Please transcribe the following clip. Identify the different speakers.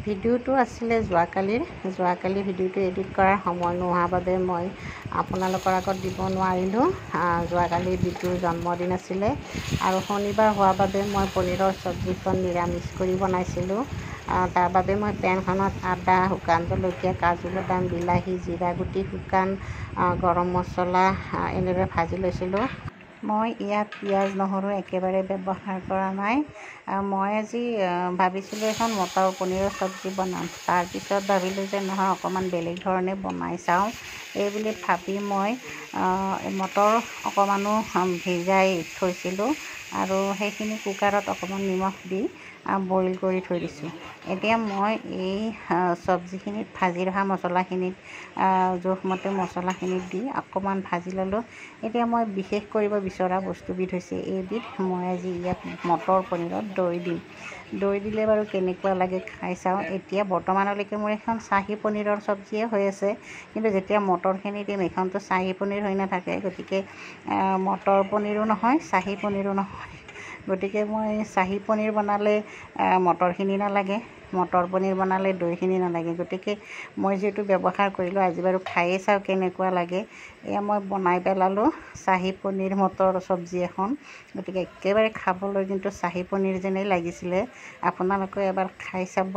Speaker 1: ভিডিঅ'টো আছিলে যোৱাকালি ভিডিঅ'টো এডিট কৰাৰ সময় নোহোৱাৰ বাবে মই আপোনালোকৰ আগত দিব নোৱাৰিলোঁ। যোৱাকালি বিটুৰ জন্মদিন আছিলে আৰু শনিবাৰ হোৱাৰ বাবে মই পনীৰৰ চব্জিখন নিৰামিষ কৰি বনাইছিলোঁ। তাৰ বাবে মই পেনখনত আদা, শুকান জলকীয়া, কাজু বাদাম, বিলাহী, জিৰা গুটি, শুকান গৰম মছলা এনেদৰে ভাজি লৈছিলোঁ। মই ইয়াত পিঁয়াজ নহৰু একেবাৰে ব্যৱহাৰ কৰা নাই। মই আজি ভাবিছিলোঁ এখন মটৰ পনীৰৰ চব্জি বনাম। তাৰপিছত ভাবিলোঁ যে নহয়, অকণমান বেলেগ ধৰণে বনাই চাওঁ। এই বুলি ভাবি মই মটৰ অকণমানো ভিজাই থৈছিলোঁ আৰু সেইখিনি কুকাৰত অকণমান নিমখ দি বইল কৰি থৈ দিছোঁ। এতিয়া মই এই চব্জিখিনিত ভাজি ৰখা মছলাখিনিত জোখমতে মছলাখিনিত দি অকণমান ভাজি ল'লোঁ। এতিয়া মই বিশেষ কৰিব বিচৰা বস্তুবিধ হৈছে এইবিধ। মই আজি ইয়াত মটৰ পনীৰত দৈ দিম। দৈ দিলে বাৰু কেনেকুৱা লাগে খাই চাওঁ। এতিয়া বৰ্তমানলৈকে মোৰ এখন চাহী পনীৰৰ চব্জিয়ে হৈ আছে, কিন্তু যেতিয়া মটৰখিনি দিম এইখনতো চাহী পনীৰ হৈ নাথাকে। গতিকে মটৰ পনীৰো নহয়, চাহী পনীৰো নহয়। গতিকে মই চাহী পনীৰ বনালে মটৰখিনি নালাগে, মটৰ পনীৰ বনালে দৈখিনি নালাগে। গতিকে মই যিহেতু ব্যৱহাৰ কৰিলোঁ, আজি বাৰু খায়েই চাওঁ কেনেকুৱা লাগে। এয়া মই বনাই পেলালোঁ চাহী পনীৰ মটৰ চব্জি এখন। গতিকে একেবাৰে খাবলৈ কিন্তু চাহী পনীৰ যেনেই লাগিছিলে। আপোনালোকে এবাৰ খাই চাব।